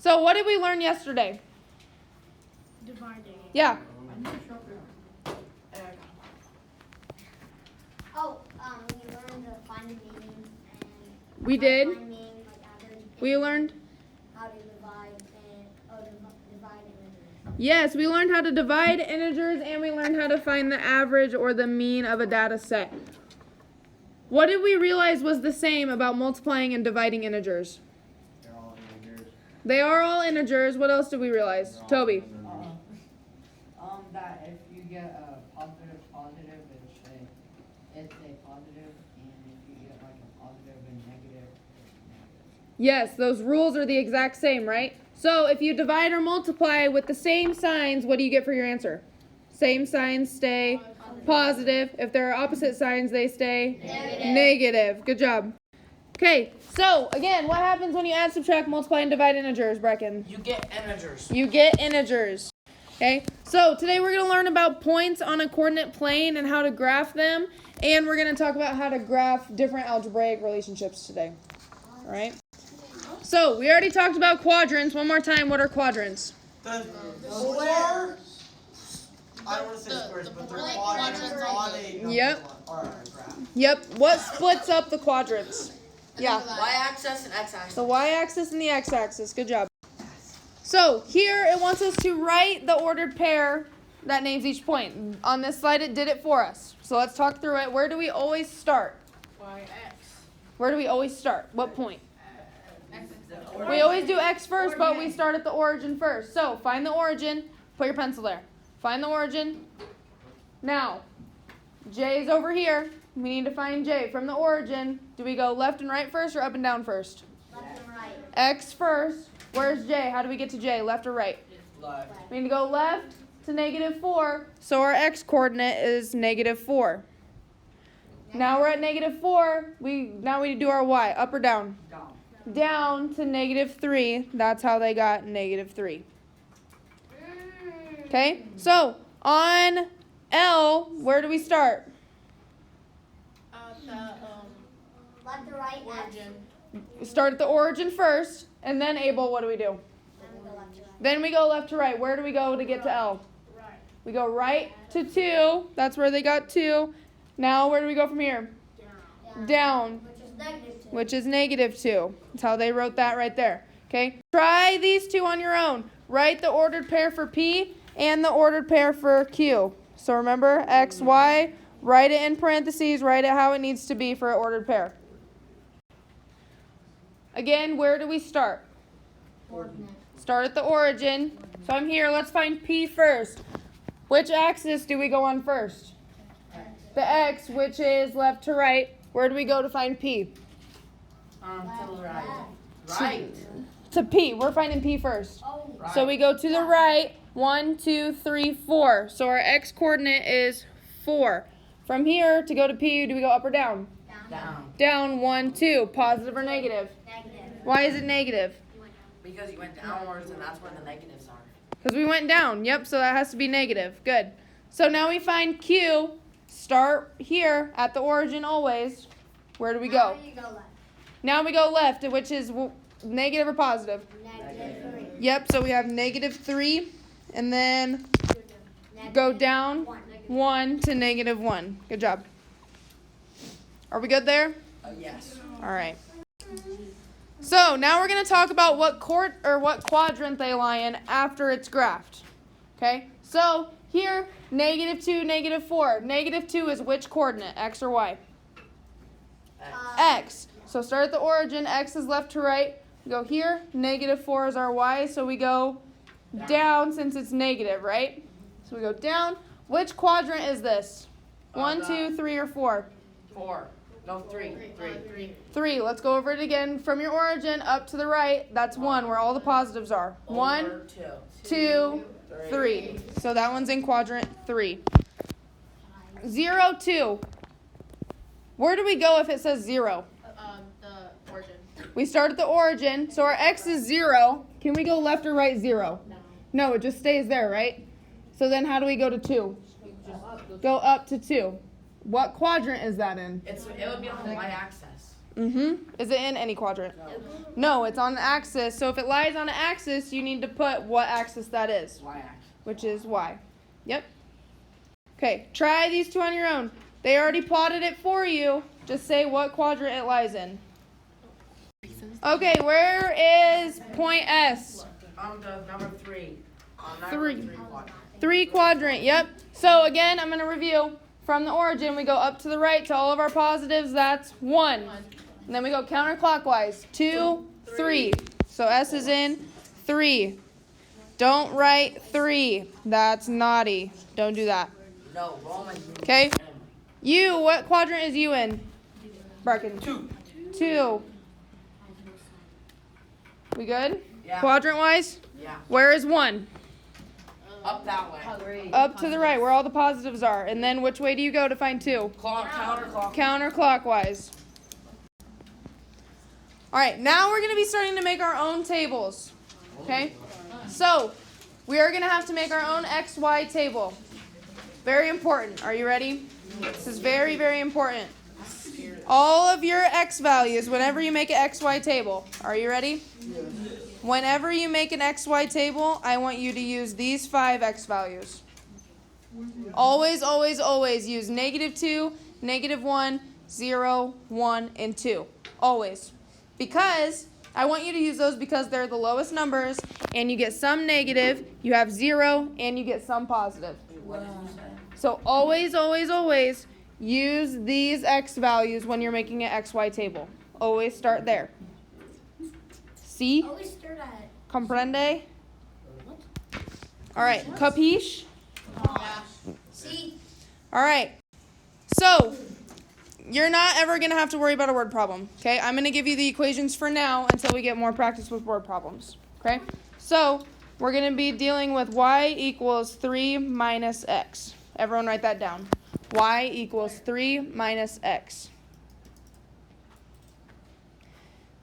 So what did we learn yesterday? Dividing. Yeah. We learned to find the meanings and We did. We learned. How to divide integers. Yes, we learned how to divide integers and we learned how to find the average or the mean of a data set. What did we realize was the same about multiplying and dividing integers? They're all integers. They are all integers. What else did we realize? Toby. That if you get a positive, it's a positive, and if you get like a positive and negative, it's negative. Yes, those rules are the exact same, right? So if you divide or multiply with the same signs, what do you get for your answer? Same signs stay positive. If there are opposite signs, they stay negative. Good job. Okay, so again, what happens when you add, subtract, multiply, and divide integers, Brecken? You get integers. You get integers. Okay, so today we're going to learn about points on a coordinate plane and how to graph them. And we're going to talk about how to graph different algebraic relationships today. All right? So we already talked about quadrants. One more time, what are quadrants? The squares. I don't want to say squares, but they're quadrants on a number Yep. or a graph. Yep, what splits up the quadrants? Yeah. Y-axis and x-axis. The y-axis and the x-axis. Good job. So here it wants us to write the ordered pair that names each point. On this slide it did it for us. So let's talk through it. Where do we always start? Where do we always start? What point? We always do x first, but we start at the origin first. So find the origin. Put your pencil there. Find the origin. Now, J is over here. We need to find J. From the origin, do we go left and right first or up and down first? Left and right. X first. Where's J? How do we get to J? Left or right? Left. We need to go left to -4. So our x coordinate is -4. Now we're at -4. Now we do our y. Up or down? Down to -3. That's how they got -3. Okay? So on L, where do we start? Left to right. Origin. We start at the origin first, and then Abel, what do we do? Then we go left to right. Where do we go to get to L? Right. We go right to 2. That's where they got 2. Now where do we go from here? Down. Which is negative 2. Which is -2. That's how they wrote that right there. Okay? Try these two on your own. Write the ordered pair for P and the ordered pair for Q. So remember, X, Y, write it in parentheses, write it how it needs to be for an ordered pair. Again, where do we start? Start at the origin. So I'm here. Let's find P first. Which axis do we go on first? The X, which is left to right. Where do we go to find P? To the right. Right. To P. We're finding P first. Right. So we go to the right. 1, 2, 3, 4. So our X coordinate is 4. From here to go to P, do we go up or down? Down. Down, 1, 2. Positive or negative? Negative. Why is it negative? Because you went downwards, and that's where the negatives are. Because we went down. Yep, so that has to be negative. Good. So now we find Q. Start here at the origin always. Where do we go? Now you go left. Now we go left, which is negative or positive? -3. Yep, so we have -3. And then go down 1 to -1. Good job. Are we good there? Yes. All right. So now we're going to talk about what quadrant they lie in after it's graphed. Okay? So here, -2, -4. -2 is which coordinate, x or y? X. So start at the origin. X is left to right. We go here. -4 is our y. So we go down since it's negative, right? So we go down. Which quadrant is this? 1, 2, 3, or 4? 4. No, 3. 3. 3. Let's go over it again. From your origin up to the right, that's 1, where all the positives are. 1, Over 2, 3. So that one's in quadrant 3. 0, 2. Where do we go if it says 0? The origin. We start at the origin, so our x is 0. Can we go left or right 0? No, it just stays there, right? So then how do we go to 2? Go up to 2. What quadrant is that in? It would be on the y-axis. Is it in any quadrant? No, it's on the axis. So if it lies on an axis, you need to put what axis that is. Y-axis. Which is Y. Yep. Okay, try these two on your own. They already plotted it for you. Just say what quadrant it lies in. Okay, where is point S? The number 3. Three. 3 quadrant, yep. So again, I'm going to review. From the origin, we go up to the right to all of our positives. That's 1. And then we go counterclockwise. 2, 3. So S is in 3. Don't write 3. That's naughty. Don't do that. No, Roman. Okay? U, what quadrant is U in? Bracken. 2. We good? Yeah. Quadrant-wise? Yeah. Where is 1? Up that way. Up to the right, where all the positives are. And then which way do you go to find 2? Counterclock. Counterclockwise. All right, now we're going to be starting to make our own tables. Okay? So, we are going to have to make our own XY table. Very important. Are you ready? This is very, very important. All of your X values, whenever you make an XY table. Are you ready? Whenever you make an XY table, I want you to use these 5 X values. Always, always, always use -2, -1, 0, 1, and 2. Always. Because I want you to use those because they're the lowest numbers, and you get some negative, you have 0, and you get some positive. So always, always, always use these X values when you're making an XY table. Always start there. See? Always start at. Comprende? All right. Capiche? See? All right. So, you're not ever going to have to worry about a word problem, okay? I'm going to give you the equations for now until we get more practice with word problems, okay? So, we're going to be dealing with y equals 3 minus x. Everyone write that down. Y equals 3 minus x.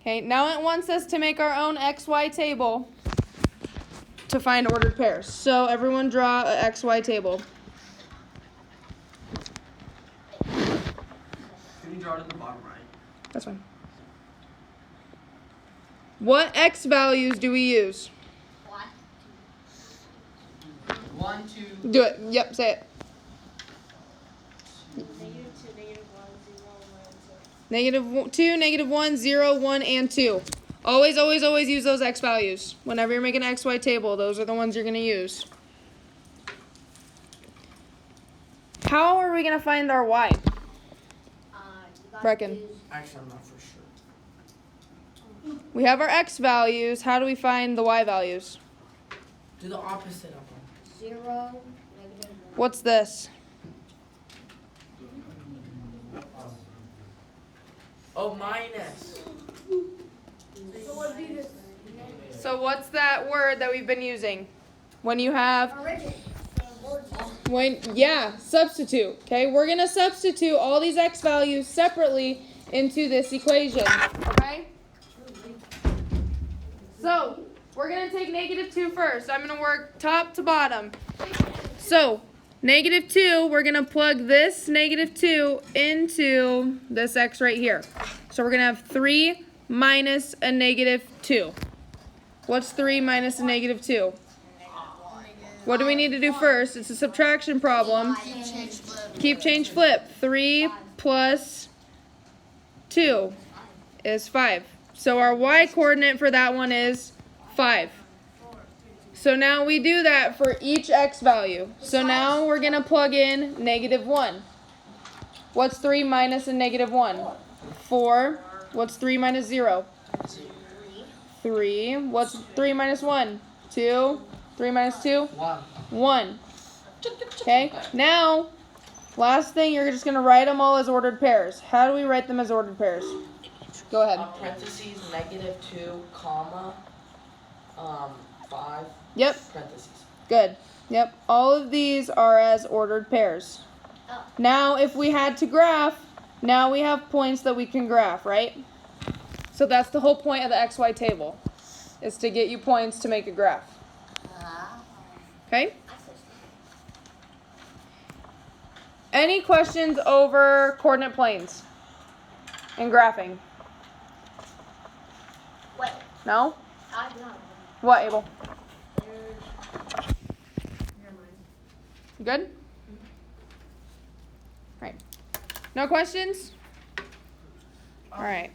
Okay, now it wants us to make our own XY table to find ordered pairs. So everyone draw a XY table. Can you draw it at the bottom right? That's fine. What X values do we use? 1, 2. Do it. Yep, say it. -2, -1, 0, 1, and 2. Always, always, always use those X values. Whenever you're making an XY table, those are the ones you're going to use. How are we going to find our Y? Brecken. Actually, I'm not for sure. We have our X values. How do we find the Y values? Do the opposite of them. 0, -1. What's this? Oh, minus. So what's that word that we've been using? When you have, substitute. Okay, we're going to substitute all these X values separately into this equation. Okay? So, we're going to take -2 first. I'm going to work top to bottom. So, -2, we're going to plug this -2 into this X right here. So, we're going to have 3 minus a -2. What's 3 minus a -2? What do we need to do first? It's a subtraction problem. Keep, change, flip. 3 plus 2 is 5. So our Y coordinate for that one is 5. So now we do that for each X value. So now we're going to plug in -1. What's 3 minus a -1? 4. What's 3 minus 0? 3. What's 3 minus 1? 2. 3 minus 2? 1. Okay, now, last thing, you're just going to write them all as ordered pairs. How do we write them as ordered pairs? Go ahead. Parentheses, -2, comma, 5. Yep, Parentheses. good. Yep, all of these are as ordered pairs. Now, if we had to graph, now we have points that we can graph, right? So that's the whole point of the XY table, is to get you points to make a graph. Okay? Any questions over coordinate planes and graphing? No? I know. What, Abel? Never mind. You good? Right. No questions? All right.